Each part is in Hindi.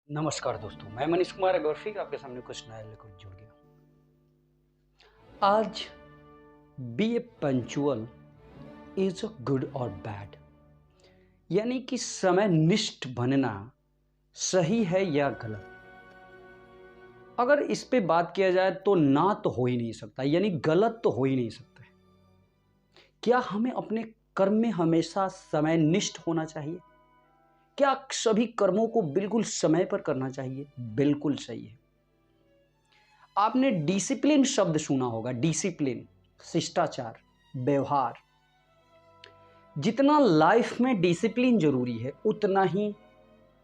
नमस्कार दोस्तों, मैं मनीष कुमार एक बार फिर आपके सामने कुछ नया लेकर जुड़ गया। आज be a punctual is a good और बैड, यानी कि समय निष्ठ बनना सही है या गलत। अगर इस पे बात किया जाए तो ना तो हो ही नहीं सकता, यानी गलत तो हो ही नहीं सकता है। क्या हमें अपने कर्म में हमेशा समय निष्ठ होना चाहिए? क्या सभी कर्मों को बिल्कुल समय पर करना चाहिए? बिल्कुल सही है। आपने डिसिप्लिन शब्द सुना होगा। डिसिप्लिन, शिष्टाचार, व्यवहार। जितना लाइफ में डिसिप्लिन जरूरी है उतना ही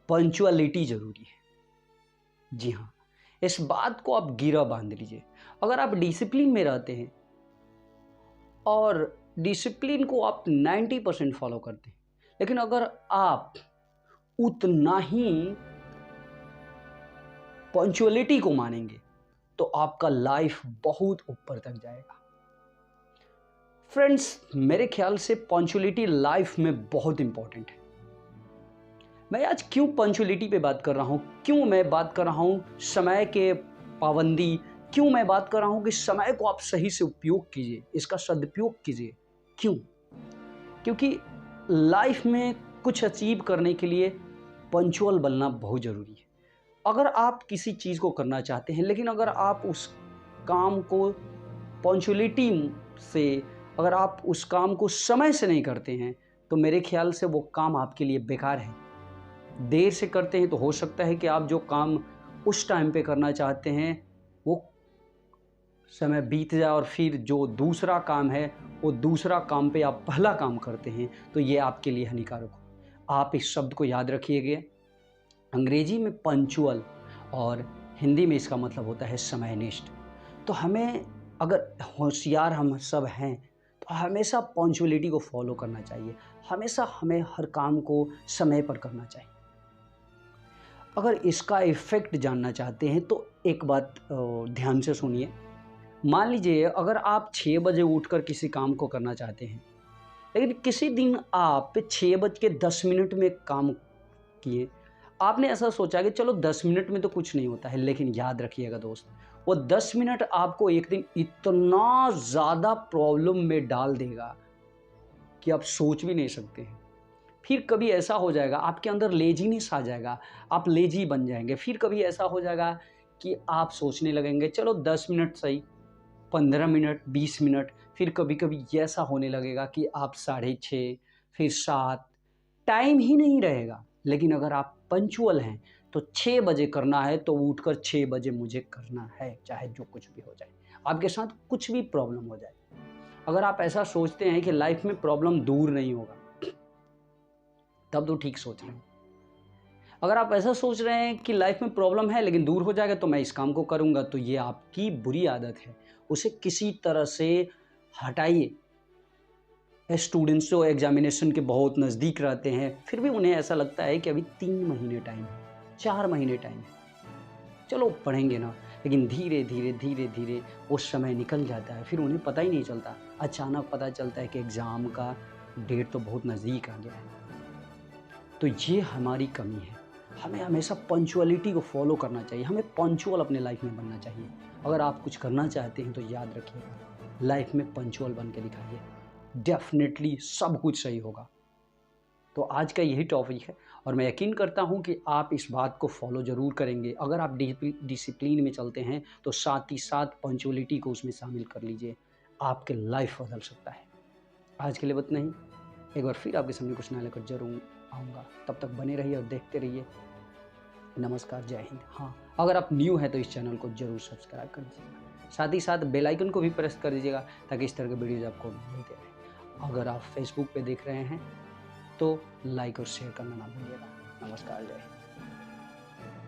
पंचुअलिटी जरूरी है। जी हाँ, इस बात को आप गिरा बांध लीजिए। अगर आप डिसिप्लिन में रहते हैं और डिसिप्लिन को आप 90% फॉलो करते हैं, लेकिन अगर आप उतना ही पंचुअलिटी को मानेंगे तो आपका लाइफ बहुत ऊपर तक जाएगा। फ्रेंड्स, मेरे ख्याल से पंचुअलिटी लाइफ में बहुत इंपॉर्टेंट है। मैं आज क्यों पंचुअलिटी पे बात कर रहा हूं, क्यों मैं बात कर रहा हूं समय के पाबंदी, क्यों मैं बात कर रहा हूं कि समय को आप सही से उपयोग कीजिए, इसका सदुपयोग कीजिए। क्यों? क्योंकि लाइफ में कुछ अचीव करने के लिए पंचुअल बनना बहुत जरूरी है। अगर आप किसी चीज को करना चाहते हैं, लेकिन अगर आप उस काम को पंचुअलिटी से, अगर आप उस काम को समय से नहीं करते हैं तो मेरे ख्याल से वो काम आपके लिए बेकार है। देर से करते हैं तो हो सकता है कि आप जो काम उस टाइम पे करना चाहते हैं वो समय बीत जाए और फिर जो दूसरा काम है वो दूसरा काम पे आप पहला काम करते हैं तो ये आपके लिए हानिकारक हो। आप इस शब्द को याद रखिएगा। अंग्रेजी में पंचुअल और हिंदी में इसका मतलब होता है समयनिष्ठ। तो हमें, अगर होशियार हम सब हैं, तो हमेशा पंक्चुअलिटी को फॉलो करना चाहिए। हमेशा हमें हर काम को समय पर करना चाहिए। अगर इसका इफ़ेक्ट जानना चाहते हैं तो एक बात ध्यान से सुनिए। मान लीजिए अगर आप 6 बजे उठकर किसी काम को करना चाहते हैं, लेकिन किसी दिन आप 6:10 में काम किए। आपने ऐसा सोचा कि चलो 10 मिनट में तो कुछ नहीं होता है, लेकिन याद रखिएगा दोस्त, वो 10 मिनट आपको एक दिन इतना ज़्यादा प्रॉब्लम में डाल देगा कि आप सोच भी नहीं सकते हैं। फिर कभी ऐसा हो जाएगा आपके अंदर लेजीनेस आ जाएगा, आप लेजी बन जाएंगे। फिर कभी ऐसा हो जाएगा कि आप सोचने लगेंगे चलो 10 मिनट सही, 15 मिनट, 20 मिनट। फिर कभी कभी ऐसा होने लगेगा कि आप 6:30, फिर 7, टाइम ही नहीं रहेगा। लेकिन अगर आप पंचुअल हैं तो 6 बजे करना है तो उठकर 6 बजे मुझे करना है, चाहे जो कुछ भी हो जाए, आपके साथ कुछ भी प्रॉब्लम हो जाए। अगर आप ऐसा सोचते हैं कि लाइफ में प्रॉब्लम दूर नहीं होगा, तब तो ठीक सोच रहे हैं। अगर आप ऐसा सोच रहे हैं कि लाइफ में प्रॉब्लम है लेकिन दूर हो जाएगा तो मैं इस काम को करूंगा, तो ये आपकी बुरी आदत है। उसे किसी तरह से हटाइए। स्टूडेंट्स जो एग्जामिनेशन के बहुत नज़दीक रहते हैं फिर भी उन्हें ऐसा लगता है कि अभी 3 महीने टाइम है, 4 महीने टाइम है, चलो पढ़ेंगे ना। लेकिन धीरे धीरे धीरे धीरे वो समय निकल जाता है, फिर उन्हें पता ही नहीं चलता। अचानक पता चलता है कि एग्ज़ाम का डेट तो बहुत नज़दीक आ गया है। तो ये हमारी कमी है। हमें हमेशा पंचुअलिटी को फॉलो करना चाहिए। हमें पंचुअल अपने लाइफ में बनना चाहिए। अगर आप कुछ करना चाहते हैं तो याद रखिएगा, लाइफ में पंचुअल बन के दिखाइए, डेफिनेटली सब कुछ सही होगा। तो आज का यही टॉपिक है और मैं यकीन करता हूँ कि आप इस बात को फॉलो ज़रूर करेंगे। अगर आप डिसिप्लिन में चलते हैं तो साथ ही साथ पंचुअलिटी को उसमें शामिल कर लीजिए, आपके लाइफ बदल सकता है। आज के लिए बस नहीं, एक बार फिर आपके सामने कुछ नया लेकर जरूर आऊँगा। तब तक बने रहिए और देखते रहिए। नमस्कार, जय हिंद। हाँ, अगर आप न्यू हैं तो इस चैनल को जरूर सब्सक्राइब कर दीजिएगा, साथ ही साथ बेल आइकन को भी प्रेस कर दीजिएगा ताकि इस तरह के वीडियोज़ आपको मिलते रहें। अगर आप फेसबुक पे देख रहे हैं तो लाइक और शेयर करना ना भूलिएगा। नमस्कार, जय हिंद।